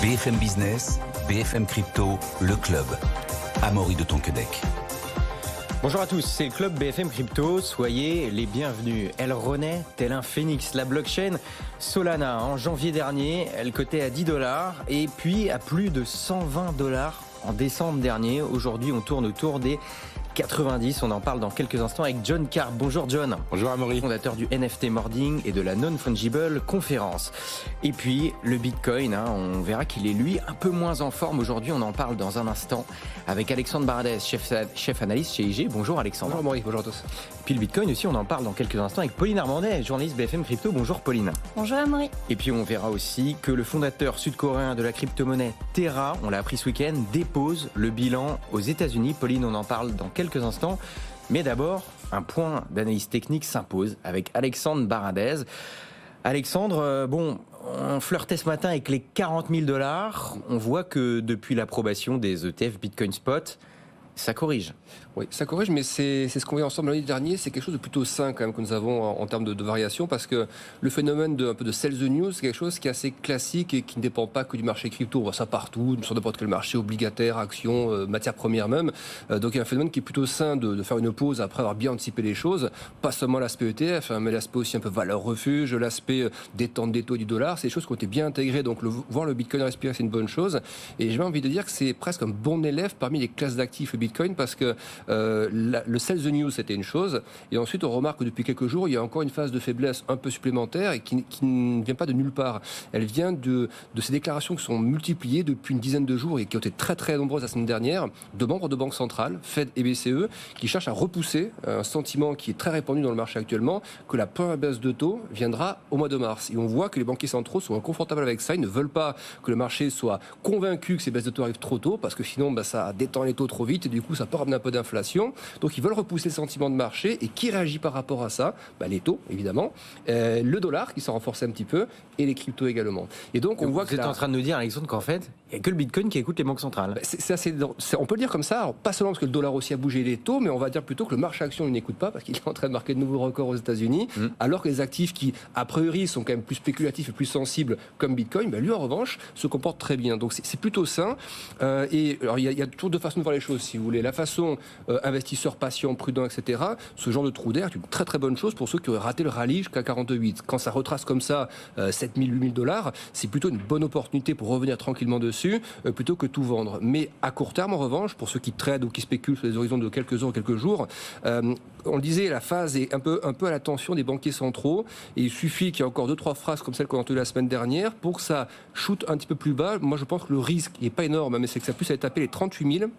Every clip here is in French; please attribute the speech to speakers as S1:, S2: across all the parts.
S1: BFM Business, BFM Crypto, le club. Amaury de Tonquedec.
S2: Bonjour à tous, c'est le club BFM Crypto, soyez les bienvenus. Elle renaît tel un phénix. La blockchain Solana, en janvier dernier, elle cotait à $10 et puis à plus de $120 en décembre dernier. Aujourd'hui, on tourne autour des 90. On en parle dans quelques instants avec John Carr. Bonjour John.
S3: Bonjour Amaury.
S2: Fondateur du NFT Morning et de la Non-Fungible Conférence. Et puis le Bitcoin, on verra qu'il est lui un peu moins en forme aujourd'hui. On en parle dans un instant avec Alexandre Baradez, chef analyste chez IG. Bonjour Alexandre.
S3: Bonjour Amaury, bonjour à tous.
S2: Puis le Bitcoin aussi, on en parle dans quelques instants avec Pauline Armandet, journaliste BFM Crypto. Bonjour Pauline.
S4: Bonjour Amaury.
S2: Et puis on verra aussi que le fondateur sud-coréen de la crypto-monnaie Terra, on l'a appris ce week-end, dépose le bilan aux États-Unis. Pauline, on en parle dans quelques instants. Mais d'abord, un point d'analyse technique s'impose avec Alexandre Baradez. Alexandre, on flirtait ce matin avec les $40 000. On voit que depuis l'approbation des ETF Bitcoin Spot, ça corrige.
S3: Oui, ça corrige, mais c'est ce qu'on vit ensemble l'année dernière. C'est quelque chose de plutôt sain quand même que nous avons en termes de variation, parce que le phénomène un peu de sell the news, c'est quelque chose qui est assez classique et qui ne dépend pas que du marché crypto. On voit ça partout, sur n'importe quel marché, obligataire, actions, matières premières même. Donc il y a un phénomène qui est plutôt sain de faire une pause après avoir bien anticipé les choses. Pas seulement l'aspect ETF, mais l'aspect aussi un peu valeur refuge, l'aspect détente des taux du dollar. C'est des choses qui ont été bien intégrées. Donc voir le Bitcoin respirer, c'est une bonne chose. Et j'ai envie de dire que c'est presque un bon élève parmi les classes d'actifs, le Bitcoin, parce que le sell the news, c'était une chose, et ensuite on remarque que depuis quelques jours il y a encore une phase de faiblesse un peu supplémentaire et qui ne vient pas de nulle part. Elle vient de ces déclarations qui sont multipliées depuis une dizaine de jours et qui ont été très très nombreuses la semaine dernière, de membres de banques centrales, Fed et BCE, qui cherchent à repousser un sentiment qui est très répandu dans le marché actuellement, que la première baisse de taux viendra au mois de mars. Et on voit que les banquiers centraux sont inconfortables avec ça. Ils ne veulent pas que le marché soit convaincu que ces baisses de taux arrivent trop tôt, parce que sinon ça détend les taux trop vite et du coup ça peut ramener un peu d'inflation. Donc ils veulent repousser le sentiment de marché. Et qui réagit par rapport à ça ? Les taux, évidemment, le dollar qui s'est renforcé un petit peu, et les cryptos également. Et donc on voit
S2: que vous êtes en train de nous dire, Alexandre, qu'en fait, il n'y a que le Bitcoin qui écoute les banques centrales.
S3: On peut le dire comme ça, alors, pas seulement parce que le dollar aussi a bougé les taux, mais on va dire plutôt que le marché action ne n'écoute pas, parce qu'il est en train de marquer de nouveaux records aux États-Unis, alors que les actifs qui, a priori, sont quand même plus spéculatifs et plus sensibles, comme Bitcoin, lui en revanche, se comporte très bien. Donc c'est plutôt sain. Et alors il y a toujours deux façons de voir les choses, si vous voulez. La façon investisseur patient, prudent, etc. Ce genre de trou d'air est une très très bonne chose pour ceux qui auraient raté le rallye jusqu'à 48. Quand ça retrace comme ça 7 000, 8 000 $, c'est plutôt une bonne opportunité pour revenir tranquillement dessus, plutôt que tout vendre. Mais à court terme, en revanche, pour ceux qui tradent ou qui spéculent sur des horizons de quelques heures, quelques jours, on le disait, la phase est un peu à l'attention des banquiers centraux. Et il suffit qu'il y ait encore 2-3 phrases comme celle qu'on a entendues la semaine dernière pour que ça shoote un petit peu plus bas. Moi, je pense que le risque n'est pas énorme, mais c'est que ça puisse aller taper les 38 000.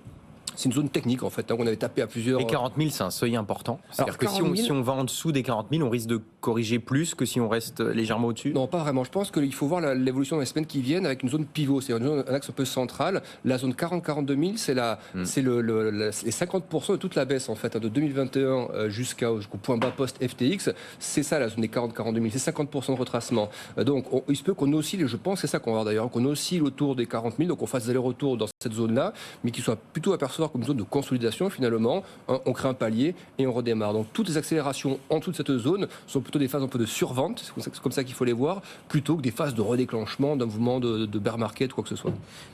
S3: C'est une zone technique en fait, on avait tapé à plusieurs...
S2: Les 40 000, c'est un seuil important. C'est-à-dire que si on va en dessous des 40 000, on risque de corriger plus que si on reste légèrement au-dessus.
S3: Non, pas vraiment. Je pense qu'il faut voir l'évolution dans les semaines qui viennent avec une zone pivot, c'est-à-dire un axe un peu central. La zone 40-42 000, c'est les 50% de toute la baisse en fait, de 2021 jusqu'au point bas post-FTX. C'est ça la zone des 40-42 000, c'est 50% de retracement. Donc il se peut qu'on oscille, je pense, c'est ça qu'on va voir d'ailleurs, qu'on oscille autour des 40 000, donc on fasse des allers-retours dans cette zone-là, mais qui soit plutôt apercevoir comme zone de consolidation finalement. On crée un palier et on redémarre. Donc toutes les accélérations en dessous de cette zone sont plutôt des phases un peu de survente, c'est comme ça qu'il faut les voir, plutôt que des phases de redéclenchement d'un mouvement de bear market, quoi que ce soit.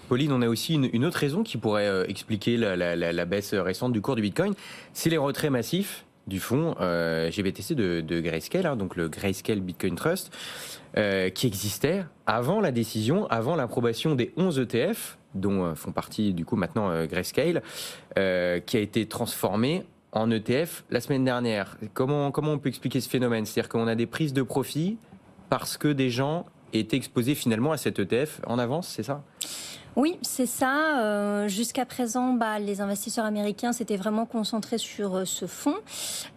S2: Pauline, on a aussi une autre raison qui pourrait expliquer la baisse récente du cours du Bitcoin, c'est les retraits massifs du fonds GBTC de Grayscale, donc le Grayscale Bitcoin Trust, qui existait avant la décision, avant l'approbation des 11 ETF, dont font partie du coup maintenant Grayscale, qui a été transformé en ETF la semaine dernière. Comment on peut expliquer ce phénomène ? C'est-à-dire qu'on a des prises de profit parce que des gens étaient exposés finalement à cet ETF en avance, c'est ça ?
S4: Oui, c'est ça. Jusqu'à présent, les investisseurs américains s'étaient vraiment concentrés sur ce fonds.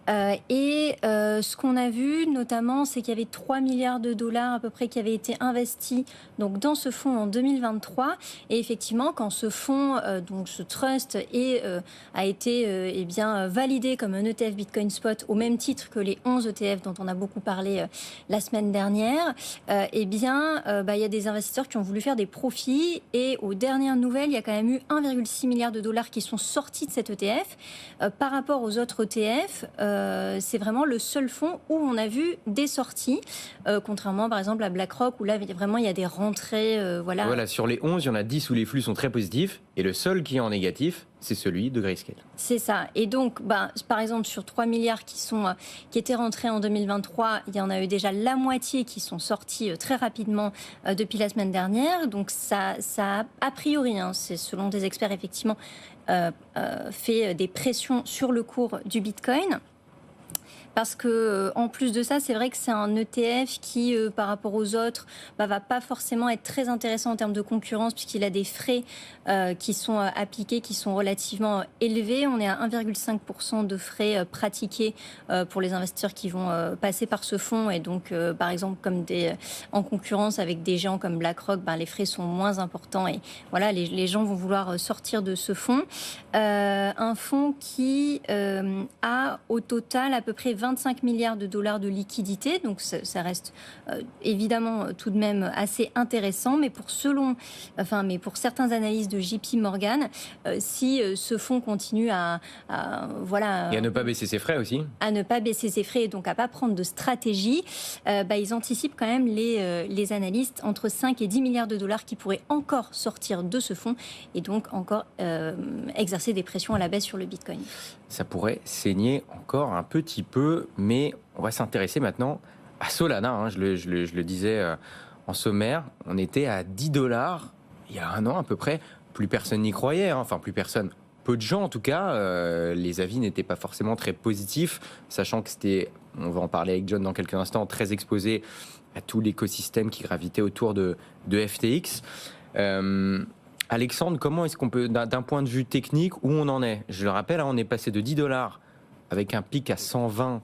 S4: Ce qu'on a vu, notamment, c'est qu'il y avait 3 milliards de dollars à peu près qui avaient été investis donc, dans ce fonds en 2023. Et effectivement, quand ce fonds, donc ce trust, a été validé comme un ETF Bitcoin Spot au même titre que les 11 ETF dont on a beaucoup parlé la semaine dernière, il y a des investisseurs qui ont voulu faire des profits et aux dernières nouvelles, il y a quand même eu 1,6 milliard de dollars qui sont sortis de cet ETF. Par rapport aux autres ETF, c'est vraiment le seul fonds où on a vu des sorties, contrairement par exemple à BlackRock, où là vraiment il y a des rentrées.
S2: Voilà, sur les 11, il y en a 10 où les flux sont très positifs, et le seul qui est en négatif, c'est celui de Grayscale.
S4: C'est ça. Et donc, par exemple, sur 3 milliards qui étaient rentrés en 2023, il y en a eu déjà la moitié qui sont sortis très rapidement depuis la semaine dernière. Donc, ça a priori, c'est selon des experts, effectivement, fait des pressions sur le cours du Bitcoin. Parce que, en plus de ça, c'est vrai que c'est un ETF qui, par rapport aux autres, va pas forcément être très intéressant en termes de concurrence, puisqu'il a des frais qui sont appliqués, qui sont relativement élevés. On est à 1,5% de frais pratiqués pour les investisseurs qui vont passer par ce fonds. Et donc, par exemple, en concurrence avec des gens comme BlackRock, les frais sont moins importants. Et voilà, les gens vont vouloir sortir de ce fonds. Un fonds qui a au total à peu près 25 milliards de dollars de liquidités, donc ça reste évidemment tout de même assez intéressant, mais pour certains analystes de JP Morgan, si ce fonds continue à
S2: Et à ne pas baisser ses frais aussi.
S4: À ne pas baisser ses frais et donc à pas prendre de stratégie, ils anticipent quand même les analystes entre 5 et 10 milliards de dollars qui pourraient encore sortir de ce fonds et donc encore exercer des pressions à la baisse sur le Bitcoin.
S2: Ça pourrait saigner encore un petit peu, mais on va s'intéresser maintenant à Solana. Je le disais en sommaire, on était à 10 $, il y a un an à peu près. Plus personne n'y croyait, enfin plus personne. Peu de gens en tout cas, les avis n'étaient pas forcément très positifs, sachant que c'était, on va en parler avec John dans quelques instants, très exposé à tout l'écosystème qui gravitait autour de FTX. Alexandre, comment est-ce qu'on peut, d'un point de vue technique, où on en est? Je le rappelle, on est passé de 10 $ avec un pic à 120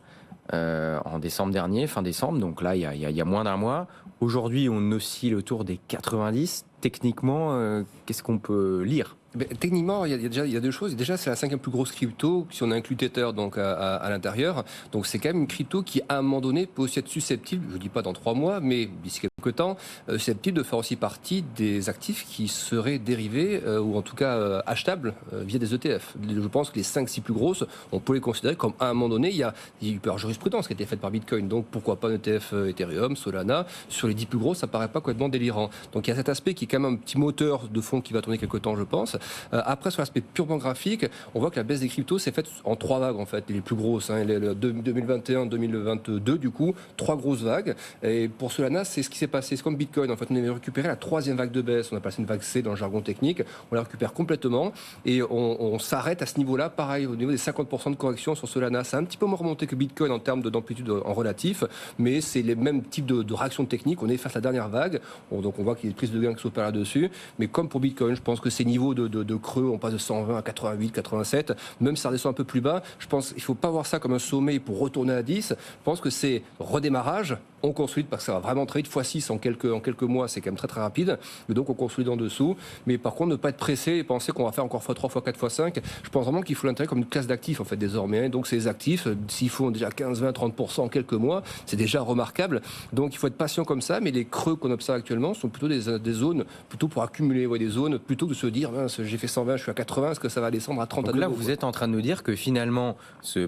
S2: en décembre dernier, fin décembre, donc là il y a moins d'un mois. Aujourd'hui on oscille autour des 90. Techniquement, qu'est-ce qu'on peut lire?
S3: Techniquement, il y a deux choses. Déjà, c'est la 5e plus grosse crypto, si on inclut Tether donc à l'intérieur. Donc, c'est quand même une crypto qui, à un moment donné, peut aussi être susceptible, je ne dis pas dans 3 mois, mais d'ici quelques temps, susceptible de faire aussi partie des actifs qui seraient dérivés, ou en tout cas achetables via des ETF. Je pense que les 5-6 plus grosses, on peut les considérer comme, à un moment donné, il y a eu plusieurs jurisprudences qui a été faite par Bitcoin. Donc, pourquoi pas un ETF Ethereum, Solana? Sur les 10 plus grosses, ça paraît pas complètement délirant. Donc, il y a cet aspect qui est quand même un petit moteur de fond qui va tourner quelques temps, je pense. Après, sur l'aspect purement graphique, on voit que la baisse des cryptos s'est faite en 3 vagues, en fait, les plus grosses, 2021, 2022, du coup, 3 grosses vagues. Et pour Solana, c'est ce qui s'est passé. C'est comme Bitcoin, en fait, on avait récupéré la 3e vague de baisse, on a passé une vague C dans le jargon technique, on la récupère complètement, et on s'arrête à ce niveau-là, pareil, au niveau des 50% de correction sur Solana. C'est un petit peu moins remonté que Bitcoin en termes d'amplitude en relatif, mais c'est les mêmes types de réactions techniques. On est face à la dernière vague, donc on voit qu'il y a des prises de gains qui s'opèrent là-dessus, mais comme pour Bitcoin, je pense que ces niveaux de creux, on passe de 120 à 88, 87, même si ça redescend un peu plus bas, je pense qu'il ne faut pas voir ça comme un sommet pour retourner à 10. Je pense que c'est redémarrage, on consolide parce que ça va vraiment très vite, x6 en quelques mois, c'est quand même très très rapide, et donc on consolide en dessous, mais par contre ne pas être pressé et penser qu'on va faire encore x3, x4, x5, je pense vraiment qu'il faut l'intégrer comme une classe d'actifs en fait désormais, donc ces actifs, s'ils font déjà 15, 20, 30% en quelques mois, c'est déjà remarquable, donc il faut être patient comme ça, mais les creux qu'on observe actuellement sont plutôt des zones, plutôt pour accumuler des zones, plutôt que de se dire, j'ai fait 120, je suis à 80, est-ce que ça va descendre à 30
S2: donc
S3: à
S2: là,
S3: nouveau,
S2: vous êtes en train de nous dire que finalement,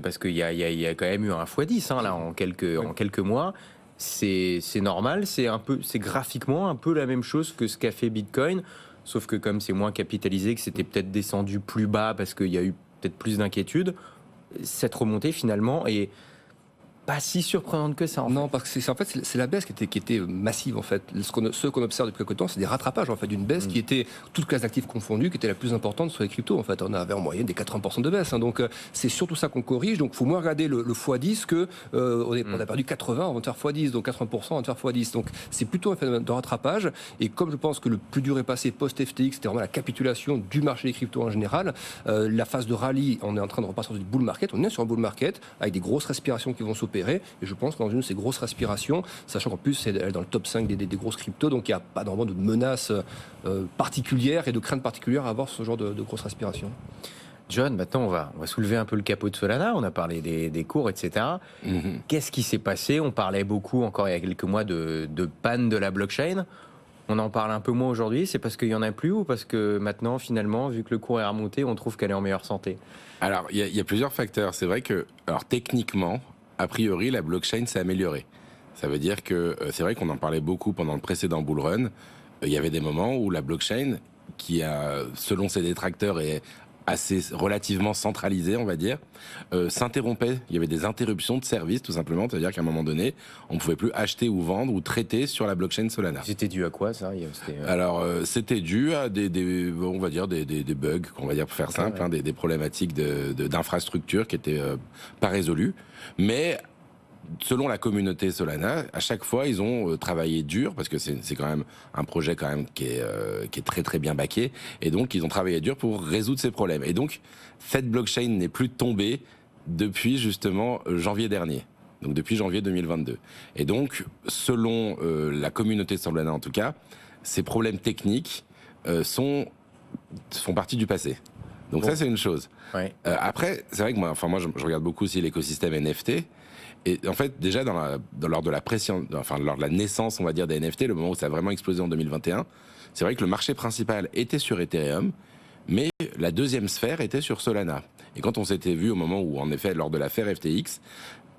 S2: parce qu'il y a quand même eu un x10 là, en quelques mois, c'est normal, c'est graphiquement un peu la même chose que ce qu'a fait Bitcoin, sauf que comme c'est moins capitalisé, que c'était peut-être descendu plus bas parce qu'il y a eu peut-être plus d'inquiétude, cette remontée finalement est pas si surprenante que ça.
S3: Non, parce que c'est la baisse qui était massive en fait. Ce qu'on observe depuis quelque temps, c'est des rattrapages en fait d'une baisse qui était toute classe d'actifs confondue, qui était la plus importante sur les cryptos. En fait, on avait en moyenne des 80% de baisse. Donc c'est surtout ça qu'on corrige. Donc il faut moins regarder le x10 que on a perdu 80 avant de faire x10, donc 80% avant de faire x10. Donc c'est plutôt un phénomène de rattrapage. Et comme je pense que le plus dur est passé post-FTX, c'était vraiment la capitulation du marché des cryptos en général. La phase de rallye, on est en train de repartir sur du bull market. On est sur un bull market avec des grosses respirations qui vont s'opérer. Et je pense que dans une de ces grosses respirations, sachant qu'en plus elle est dans le top 5 des grosses cryptos, donc il n'y a pas vraiment de menaces particulières et de craintes particulières à avoir ce genre de grosses respirations.
S2: John, maintenant on va soulever un peu le capot de Solana, on a parlé des cours, etc. Qu'est-ce qui s'est passé? On parlait beaucoup encore il y a quelques mois de panne de la blockchain. on en parle un peu moins aujourd'hui, c'est parce qu'il n'y en a plus ou parce que maintenant, finalement, vu que le cours est remonté, on trouve qu'elle est en meilleure santé?
S5: Alors, il y a plusieurs facteurs. C'est vrai que, alors techniquement, a priori, la blockchain s'est améliorée. Ça veut dire que c'est vrai qu'on en parlait beaucoup pendant le précédent bull run. Il y avait des moments où la blockchain, qui selon ses détracteurs est assez relativement centralisée, on va dire, s'interrompait. Il y avait des interruptions de service, tout simplement. C'est-à-dire qu'à un moment donné, on ne pouvait plus acheter ou vendre ou traiter sur la blockchain Solana.
S2: C'était dû à quoi, ça?
S5: Alors, c'était dû à on va dire des bugs, on va dire pour faire simple,
S2: ouais.
S5: des problématiques d'infrastructure qui étaient pas résolues. Mais selon la communauté Solana, à chaque fois, ils ont travaillé dur, parce que c'est quand même un projet quand même qui est très très bien backé, et donc ils ont travaillé dur pour résoudre ces problèmes. Et donc, cette blockchain n'est plus tombée depuis justement janvier dernier, donc depuis janvier 2022. Et donc, selon la communauté Solana en tout cas, ces problèmes techniques font partie du passé. Donc bon. Ça, c'est une chose.
S2: Ouais.
S5: Après, c'est vrai que moi, je regarde beaucoup aussi l'écosystème NFT. Et en fait, déjà, lors de la naissance, on va dire, des NFT, le moment où ça a vraiment explosé en 2021, c'est vrai que le marché principal était sur Ethereum, mais la deuxième sphère était sur Solana. Et quand on s'était vu au moment où, en effet, lors de l'affaire FTX,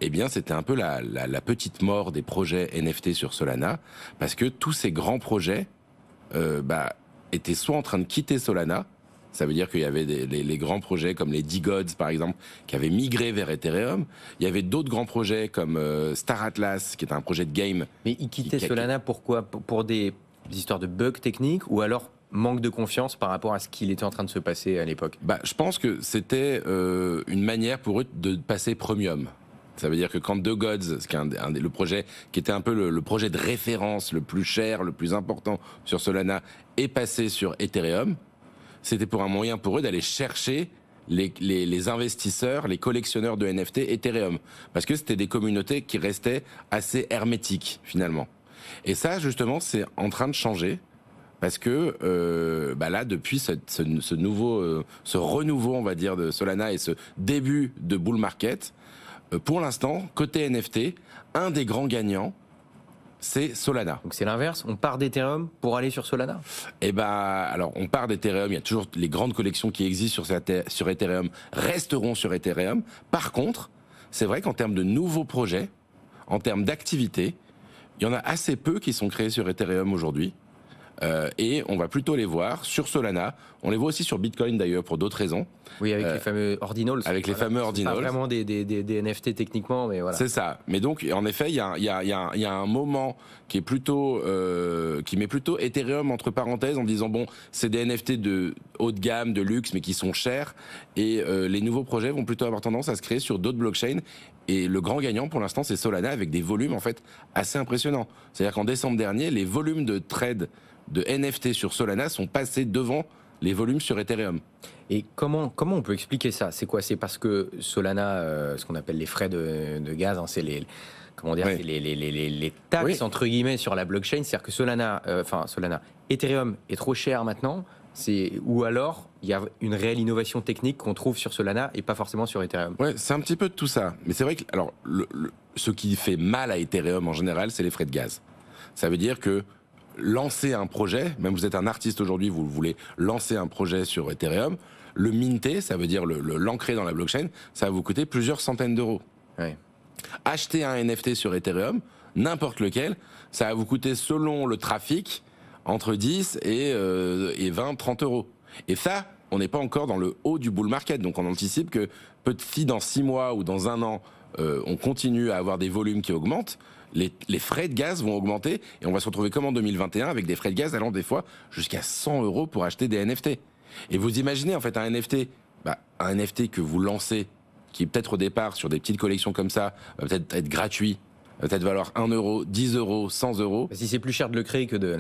S5: eh bien, c'était un peu la petite mort des projets NFT sur Solana, parce que tous ces grands projets étaient soit en train de quitter Solana. Ça veut dire qu'il y avait les grands projets comme les DeGods, par exemple, qui avaient migré vers Ethereum. Il y avait d'autres grands projets comme Star Atlas, qui est un projet de game.
S2: Mais ils quittaient Solana pourquoi? Pour des histoires de bugs techniques ou alors manque de confiance par rapport à ce qu'il était en train de se passer à l'époque?
S5: Je pense que c'était une manière pour eux de passer premium. Ça veut dire que quand DeGods, le projet qui était un peu le projet de référence le plus cher, le plus important sur Solana, est passé sur Ethereum, c'était pour un moyen pour eux d'aller chercher les investisseurs, les collectionneurs de NFT Ethereum. Parce que c'était des communautés qui restaient assez hermétiques, finalement. Et ça, justement, c'est en train de changer. Parce que là, depuis ce renouveau, on va dire, de Solana et ce début de bull market, pour l'instant, côté NFT, un des grands gagnants, c'est Solana.
S2: Donc c'est l'inverse, on part d'Ethereum pour aller sur Solana?
S5: Alors on part d'Ethereum, il y a toujours les grandes collections qui existent sur Ethereum resteront sur Ethereum. Par contre, c'est vrai qu'en termes de nouveaux projets, en termes d'activités, il y en a assez peu qui sont créés sur Ethereum aujourd'hui. Et on va plutôt les voir sur Solana. On les voit aussi sur Bitcoin d'ailleurs pour d'autres raisons.
S2: Oui, avec les fameux ordinals.
S5: Avec les fameux ordinals.
S2: Pas vraiment des NFT techniquement, mais voilà.
S5: C'est ça. Mais donc, en effet, il y a un moment qui est plutôt, qui met plutôt Ethereum entre parenthèses en disant bon, c'est des NFT de haut de gamme, de luxe, mais qui sont chers. Et les nouveaux projets vont plutôt avoir tendance à se créer sur d'autres blockchains. Et le grand gagnant pour l'instant, c'est Solana avec des volumes en fait assez impressionnants. C'est-à-dire qu'en décembre dernier, les volumes de trade de NFT sur Solana sont passés devant les volumes sur Ethereum.
S2: Et comment on peut expliquer ça? C'est quoi? C'est parce que Solana, ce qu'on appelle les frais de gaz, c'est c'est les taxes entre guillemets sur la blockchain. C'est-à-dire que Solana, Ethereum est trop cher maintenant. Ou alors il y a une réelle innovation technique qu'on trouve sur Solana et pas forcément sur Ethereum.
S5: Ouais, c'est un petit peu de tout ça. Mais c'est vrai que ce qui fait mal à Ethereum en général, c'est les frais de gaz. Ça veut dire que lancer un projet, même vous êtes un artiste aujourd'hui, vous voulez lancer un projet sur Ethereum, le minter, ça veut dire l'ancrer dans la blockchain, ça va vous coûter plusieurs centaines d'euros.
S2: Ouais.
S5: Acheter un NFT sur Ethereum, n'importe lequel, ça va vous coûter selon le trafic entre 10 et 20, 30 euros. Et ça, on n'est pas encore dans le haut du bull market, donc on anticipe que si dans 6 mois ou dans 1 an, on continue à avoir des volumes qui augmentent, les frais de gaz vont augmenter et on va se retrouver comme en 2021 avec des frais de gaz allant des fois jusqu'à 100 euros pour acheter des NFT. Et vous imaginez en fait un NFT que vous lancez, qui peut-être au départ sur des petites collections comme ça, va peut-être être gratuit, va peut-être valoir 1 euro, 10 euros, 100 euros.
S2: Si c'est plus cher de le créer que de...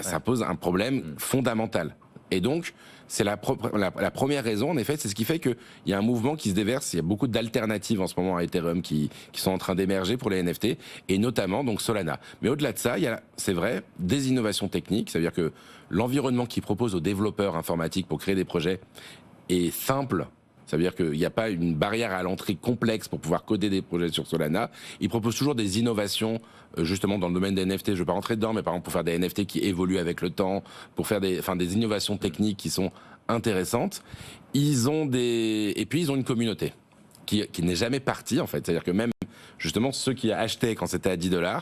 S5: ça pose un problème fondamental. Et donc, c'est la première raison, en effet, c'est ce qui fait qu'il y a un mouvement qui se déverse. Il y a beaucoup d'alternatives en ce moment à Ethereum qui sont en train d'émerger pour les NFT, et notamment donc Solana. Mais au-delà de ça, il y a, c'est vrai, des innovations techniques. Ça veut dire que l'environnement qui propose aux développeurs informatiques pour créer des projets est simple Ça veut dire qu'il n'y a pas une barrière à l'entrée complexe pour pouvoir coder des projets sur Solana. Ils proposent toujours des innovations, justement dans le domaine des NFT. Je ne vais pas rentrer dedans, mais par exemple pour faire des NFT qui évoluent avec le temps, pour faire des innovations techniques qui sont intéressantes. Et puis ils ont une communauté qui n'est jamais partie en fait. C'est-à-dire que même justement ceux qui achetaient quand c'était à $10,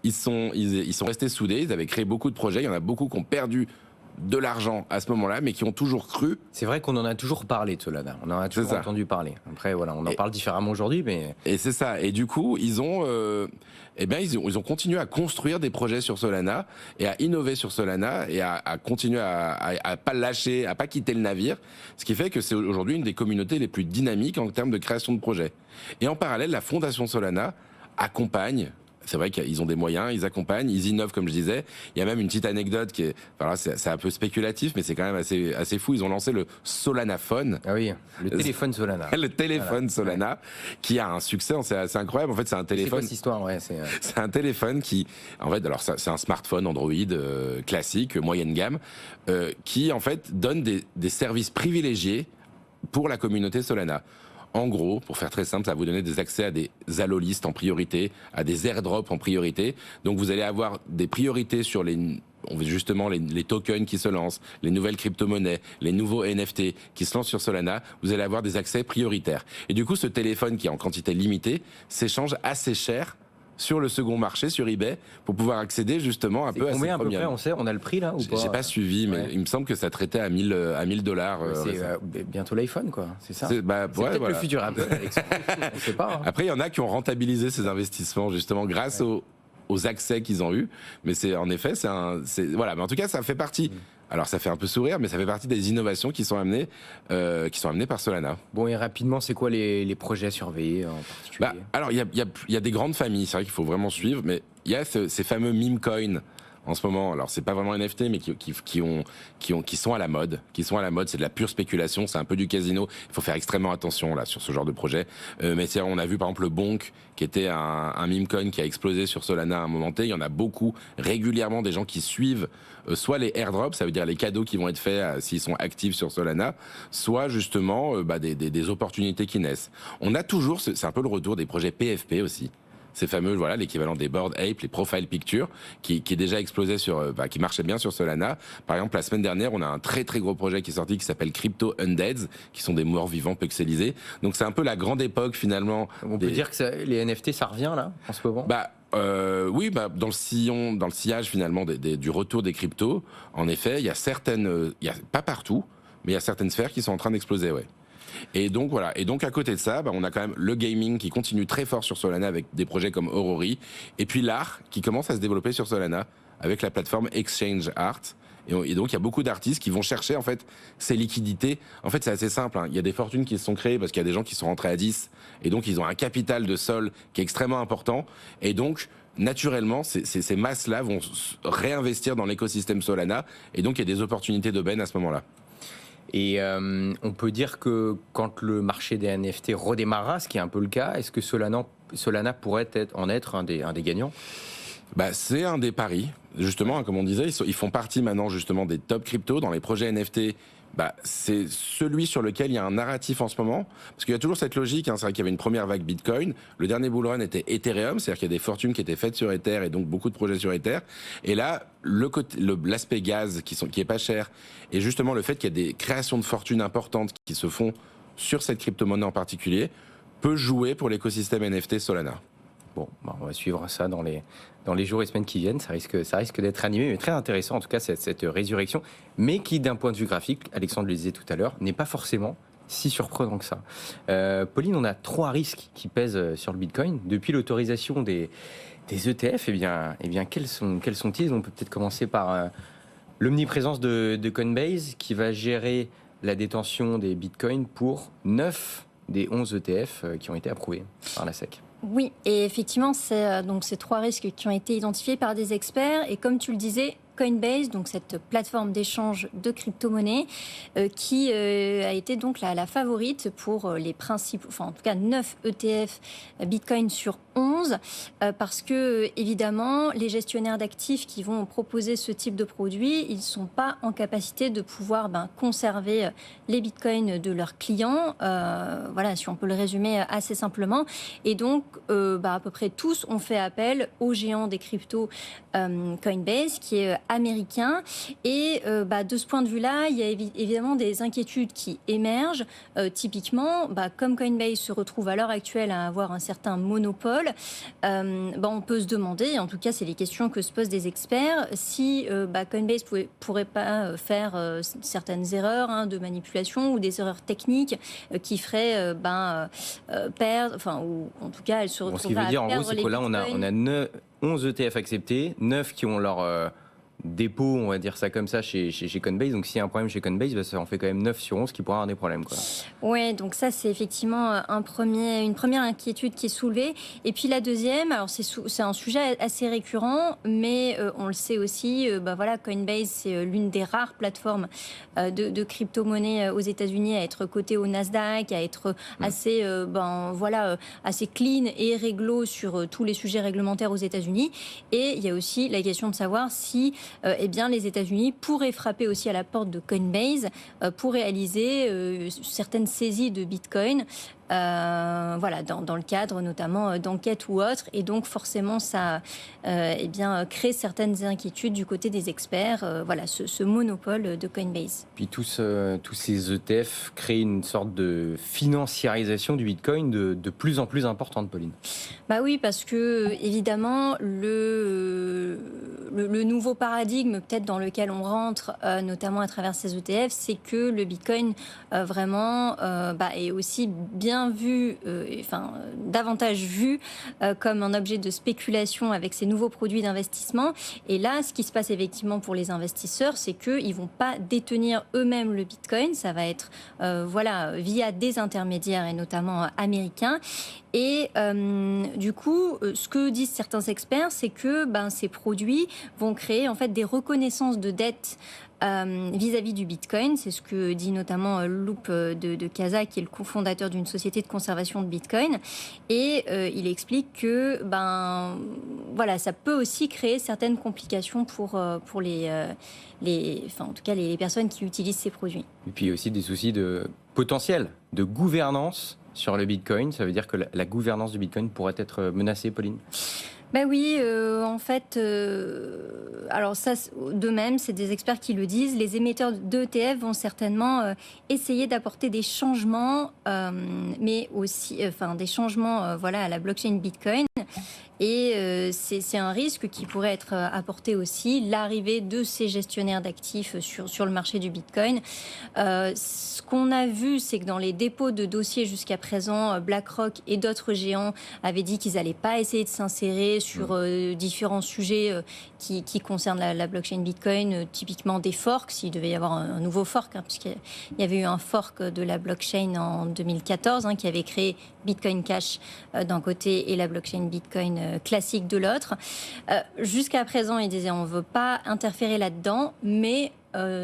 S5: ils sont restés soudés. Ils avaient créé beaucoup de projets. Il y en a beaucoup qui ont perdu de l'argent à ce moment-là, mais qui ont toujours cru.
S2: C'est vrai qu'on en a toujours parlé de Solana. On en a toujours entendu parler. Après, voilà, on en parle différemment aujourd'hui, mais...
S5: Et c'est ça. Et du coup, ils ont continué à construire des projets sur Solana et à innover sur Solana et à continuer à pas lâcher, à pas quitter le navire. Ce qui fait que c'est aujourd'hui une des communautés les plus dynamiques en termes de création de projets. Et en parallèle, la fondation Solana accompagne. C'est vrai qu'ils ont des moyens, ils accompagnent, ils innovent comme je disais. Il y a même une petite anecdote qui est, enfin là, c'est un peu spéculatif, mais c'est quand même assez fou. Ils ont lancé le Solana Phone.
S2: Ah oui, le téléphone Solana.
S5: Le téléphone Solana, qui a un succès, c'est incroyable. En fait, c'est un téléphone.
S2: C'est quoi cette histoire, ouais,
S5: c'est un téléphone qui, en fait, alors c'est un smartphone Android classique, moyenne gamme, qui en fait donne des services privilégiés pour la communauté Solana. En gros, pour faire très simple, ça va vous donner des accès à des allolistes en priorité, à des airdrops en priorité. Donc vous allez avoir des priorités sur les tokens qui se lancent, les nouvelles crypto-monnaies, les nouveaux NFT qui se lancent sur Solana. Vous allez avoir des accès prioritaires. Et du coup, ce téléphone qui est en quantité limitée s'échange assez cher sur le second marché, sur eBay, pour pouvoir accéder justement un peu à ces
S2: combien à peu
S5: premiums.
S2: près, on sait, on a le prix là ou pas?
S5: J'ai pas suivi, mais il me semble que ça traitait à $1,000.
S2: C'est bientôt l'iPhone, quoi, c'est ça?
S5: C'est
S2: peut-être le futur Apple, on sait pas. Hein.
S5: Après, il y en a qui ont rentabilisé ces investissements justement grâce aux accès qu'ils ont eus. Mais c'est en effet, voilà. Mais en tout cas, ça fait partie. Alors, ça fait un peu sourire, mais ça fait partie des innovations qui sont amenées par Solana.
S2: Bon, et rapidement, c'est quoi les projets à surveiller en particulier?
S5: Alors, il y a des grandes familles, c'est vrai qu'il faut vraiment suivre, mais il y a ces fameux meme coins en ce moment. Alors, c'est pas vraiment NFT, mais qui sont à la mode. C'est de la pure spéculation, c'est un peu du casino. Il faut faire extrêmement attention là sur ce genre de projet. Mais on a vu par exemple le Bonk, qui était un meme coin qui a explosé sur Solana à un moment T. Il y en a beaucoup régulièrement des gens qui suivent soit les airdrops, ça veut dire les cadeaux qui vont être faits s'ils sont actifs sur Solana, soit justement des opportunités qui naissent. On a toujours, c'est un peu le retour des projets PFP aussi. Ces fameux, voilà, l'équivalent des Bored Ape, les profile pictures, qui est déjà explosé qui marchait bien sur Solana. Par exemple, la semaine dernière, on a un très très gros projet qui est sorti qui s'appelle Crypto Undeads, qui sont des morts vivants pixelisés. Donc c'est un peu la grande époque finalement.
S2: On peut dire que les NFT, ça revient là, en ce moment?
S5: Oui, dans le sillage finalement du retour des cryptos, en effet, il y a pas partout, mais il y a certaines sphères qui sont en train d'exploser, ouais. Et donc voilà. Et donc à côté de ça, on a quand même le gaming qui continue très fort sur Solana avec des projets comme Aurori, et puis l'art qui commence à se développer sur Solana avec la plateforme Exchange Art. Et donc il y a beaucoup d'artistes qui vont chercher en fait ces liquidités. En fait, c'est assez simple. Hein. Il y a des fortunes qui se sont créées parce qu'il y a des gens qui sont rentrés à 10, et donc ils ont un capital de sol qui est extrêmement important. Et donc naturellement, ces masses-là vont réinvestir dans l'écosystème Solana, et donc il y a des opportunités d'aubaine à ce moment-là.
S2: Et on peut dire que quand le marché des NFT redémarrera, ce qui est un peu le cas, est-ce que Solana pourrait en être un des gagnants?
S5: C'est un des paris, justement, comme on disait, ils font partie maintenant justement des top crypto dans les projets NFT. C'est celui sur lequel il y a un narratif en ce moment, parce qu'il y a toujours cette logique, hein, c'est vrai qu'il y avait une première vague Bitcoin, le dernier bull run était Ethereum, c'est-à-dire qu'il y a des fortunes qui étaient faites sur Ether et donc beaucoup de projets sur Ether, et là, l'aspect gaz qui est pas cher, et justement le fait qu'il y a des créations de fortunes importantes qui se font sur cette crypto-monnaie en particulier, peut jouer pour l'écosystème NFT Solana.
S2: Bon, on va suivre ça dans les jours et semaines qui viennent. Ça risque d'être animé, mais très intéressant en tout cas cette résurrection, mais qui d'un point de vue graphique, Alexandre le disait tout à l'heure, n'est pas forcément si surprenant que ça. Pauline, on a 3 risques qui pèsent sur le Bitcoin. Depuis l'autorisation des ETF, eh bien quels sont-ils? On peut peut-être commencer par l'omniprésence de Coinbase, qui va gérer la détention des Bitcoins pour 9 des 11 ETF qui ont été approuvés par la SEC.
S4: Oui, et effectivement, c'est donc ces 3 risques qui ont été identifiés par des experts. Et comme tu le disais, Coinbase, donc cette plateforme d'échange de crypto-monnaies, qui a été donc la favorite pour les principaux, enfin en tout cas 9 ETF Bitcoin sur 11, parce que évidemment, les gestionnaires d'actifs qui vont proposer ce type de produit, ils ne sont pas en capacité de pouvoir conserver les Bitcoins de leurs clients. Voilà, si on peut le résumer assez simplement. Et donc, à peu près tous ont fait appel au géant des cryptos Coinbase, qui est américain. Et de ce point de vue-là, il y a évidemment des inquiétudes qui émergent. Typiquement, comme Coinbase se retrouve à l'heure actuelle à avoir un certain monopole, on peut se demander, en tout cas c'est les questions que se posent des experts, si Coinbase pourrait pas faire certaines erreurs de manipulation ou des erreurs techniques qui feraient perdre, ou en tout cas elle se retrouverait à perdre les bitcoins.
S2: Ce qui veut dire en gros, c'est que là on a 11 ETF acceptés, 9 qui ont leur dépôt, on va dire ça comme ça, chez Coinbase. Donc s'il y a un problème chez Coinbase, ça en fait quand même 9 sur 11 qui pourraient avoir des problèmes, quoi.
S4: Oui, donc ça c'est effectivement une première inquiétude qui est soulevée. Et puis la deuxième, alors c'est un sujet assez récurrent, mais on le sait aussi, Coinbase c'est l'une des rares plateformes de crypto-monnaie aux États-Unis à être cotée au Nasdaq, à être assez, assez clean et réglo sur tous les sujets réglementaires aux États-Unis. Et il y a aussi la question de savoir si les États-Unis pourraient frapper aussi à la porte de Coinbase pour réaliser certaines saisies de Bitcoin. Dans le cadre notamment d'enquêtes ou autres, et donc forcément ça crée certaines inquiétudes du côté des experts, ce monopole de Coinbase.
S2: Puis tous ces ETF créent une sorte de financiarisation du Bitcoin de plus en plus importante, Pauline.
S4: Oui, parce que évidemment le nouveau paradigme peut-être dans lequel on rentre, notamment à travers ces ETF, c'est que le Bitcoin vraiment est aussi bien vu, davantage vu comme un objet de spéculation avec ces nouveaux produits d'investissement. Et là, ce qui se passe effectivement pour les investisseurs, c'est qu'ils ne vont pas détenir eux-mêmes le Bitcoin. Ça va être via des intermédiaires et notamment américains. Et du coup, ce que disent certains experts, c'est que ces produits vont créer en fait des reconnaissances de dettes vis-à-vis du Bitcoin. C'est ce que dit notamment Loop de Casa, qui est le cofondateur d'une société de conservation de Bitcoin. Et il explique que ça peut aussi créer certaines complications pour les personnes qui utilisent ces produits.
S2: Et puis il y a aussi des soucis de potentiel de gouvernance sur le Bitcoin. Ça veut dire que la gouvernance du Bitcoin pourrait être menacée, Pauline ?
S4: Oui, en fait, alors ça, de même, c'est des experts qui le disent. Les émetteurs d'ETF vont certainement essayer d'apporter des changements, mais aussi, des changements, à la blockchain Bitcoin. Et c'est un risque qui pourrait être apporté aussi, l'arrivée de ces gestionnaires d'actifs sur le marché du Bitcoin. Ce qu'on a vu, c'est que dans les dépôts de dossiers jusqu'à présent, BlackRock et d'autres géants avaient dit qu'ils n'allaient pas essayer de s'insérer sur différents sujets qui concernent la blockchain Bitcoin, typiquement des forks, s'il devait y avoir un nouveau fork, puisqu'il y avait eu un fork de la blockchain en 2014 qui avait créé Bitcoin Cash d'un côté et la blockchain Bitcoin classique de l'autre. Jusqu'à présent, ils disaient on ne veut pas interférer là-dedans, mais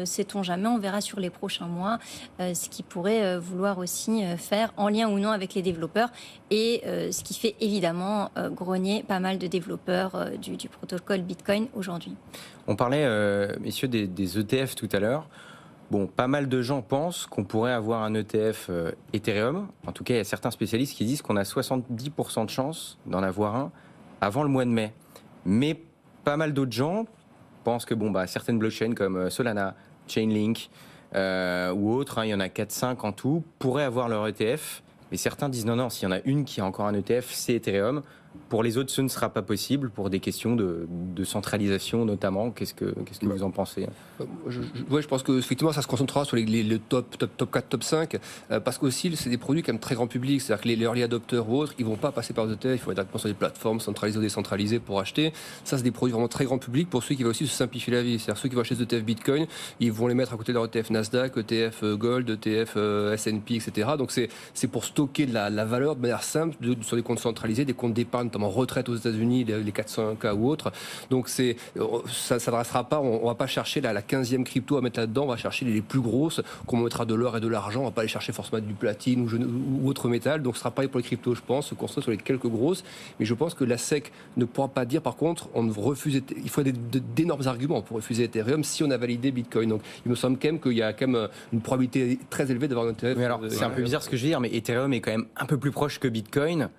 S4: sait-on jamais, on verra sur les prochains mois ce qu'ils pourraient vouloir aussi faire en lien ou non avec les développeurs, et ce qui fait évidemment grogner pas mal de développeurs du protocole Bitcoin aujourd'hui.
S2: On parlait, messieurs, des ETF tout à l'heure. Bon, pas mal de gens pensent qu'on pourrait avoir un ETF Ethereum. En tout cas, il y a certains spécialistes qui disent qu'on a 70% de chance d'en avoir un avant le mois de mai. Mais pas mal d'autres gens pensent que certaines blockchains comme Solana, Chainlink ou autres, il y en a 4-5 en tout, pourraient avoir leur ETF. Mais certains disent non, s'il y en a une qui a encore un ETF, c'est Ethereum. pour les autres, ce ne sera pas possible pour des questions de centralisation notamment. Qu'est-ce que vous en pensez?
S3: Je pense que effectivement, ça se concentrera sur les top 4, top 5, parce qu'aussi, c'est des produits quand même très grand public. C'est-à-dire que les early adopters ou autres, ils vont pas passer par des ETF, il faut être directement sur des plateformes centralisées ou décentralisées pour acheter. Ça, c'est des produits vraiment très grand public pour ceux qui veulent aussi se simplifier la vie. C'est-à-dire ceux qui vont acheter des ETF Bitcoin, ils vont les mettre à côté de leur ETF Nasdaq, ETF Gold, ETF S&P, etc. Donc c'est pour stocker de la valeur de manière simple sur des comptes centralisés, des comptes d'épargne, notamment retraite aux États-Unis, les 401k ou autres. Donc ça ne s'adressera pas, on ne va pas chercher la 15e crypto à mettre là-dedans, on va chercher les plus grosses, qu'on mettra de l'or et de l'argent, on ne va pas aller chercher forcément du platine ou autre métal. Donc ce sera pareil pour les cryptos, je pense, se construire sur les quelques grosses. Mais je pense que la SEC ne pourra pas dire, par contre, il faut d'énormes arguments pour refuser Ethereum si on a validé Bitcoin. Donc il me semble quand même qu'il y a quand même une probabilité très élevée d'avoir un intérêt.
S2: Mais alors, c'est un peu bizarre ce que je veux dire, mais Ethereum est quand même un peu plus proche que Bitcoin.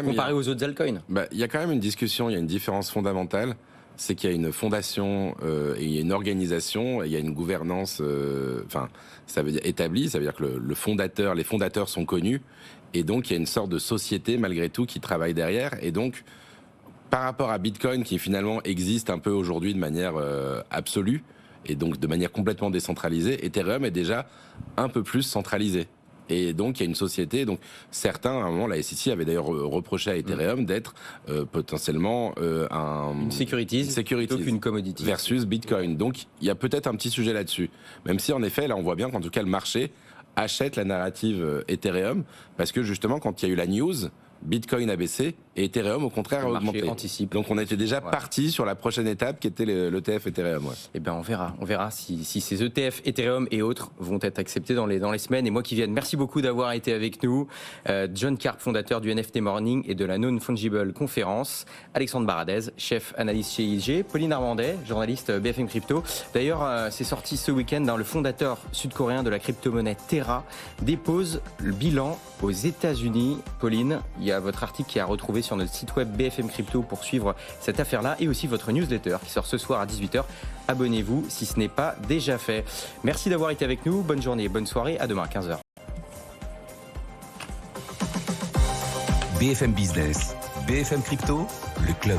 S2: Comparé aux autres altcoins.
S5: Il y a quand même une discussion, il y a une différence fondamentale, c'est qu'il y a une fondation et il y a une organisation, et il y a une gouvernance ça veut dire établie, ça veut dire que les fondateurs sont connus, et donc il y a une sorte de société malgré tout qui travaille derrière, et donc par rapport à Bitcoin qui finalement existe un peu aujourd'hui de manière absolue, et donc de manière complètement décentralisée, Ethereum est déjà un peu plus centralisé. Et donc, il y a une société. Donc, certains, à un moment, la SEC avait d'ailleurs reproché à Ethereum d'être potentiellement
S2: une securities plutôt qu'une commodity
S5: versus Bitcoin. Donc, il y a peut-être un petit sujet là-dessus. Même si, en effet, là, on voit bien qu'en tout cas, le marché achète la narrative Ethereum parce que justement, quand il y a eu la news, Bitcoin a baissé et Ethereum au contraire a augmenté.
S2: Anticipe.
S5: Donc on était déjà parti sur la prochaine étape qui était l'ETF Ethereum. Ouais.
S2: Eh bien on verra si ces ETF Ethereum et autres vont être acceptés dans les semaines et mois qui viennent. Merci beaucoup d'avoir été avec nous. John Karp, fondateur du NFT Morning et de la Non-Fungible Conférence. Alexandre Baradez, chef analyste chez IG. Pauline Armandet, journaliste BFM Crypto. D'ailleurs, c'est sorti ce week-end, le fondateur sud-coréen de la crypto-monnaie Terra dépose le bilan aux États-Unis. Pauline, il y a votre article qui est à retrouver sur notre site web BFM Crypto pour suivre cette affaire-là et aussi votre newsletter qui sort ce soir à 18h. Abonnez-vous si ce n'est pas déjà fait. Merci d'avoir été avec nous. Bonne journée, bonne soirée. À demain à 15h.
S1: BFM Business, BFM Crypto, le club.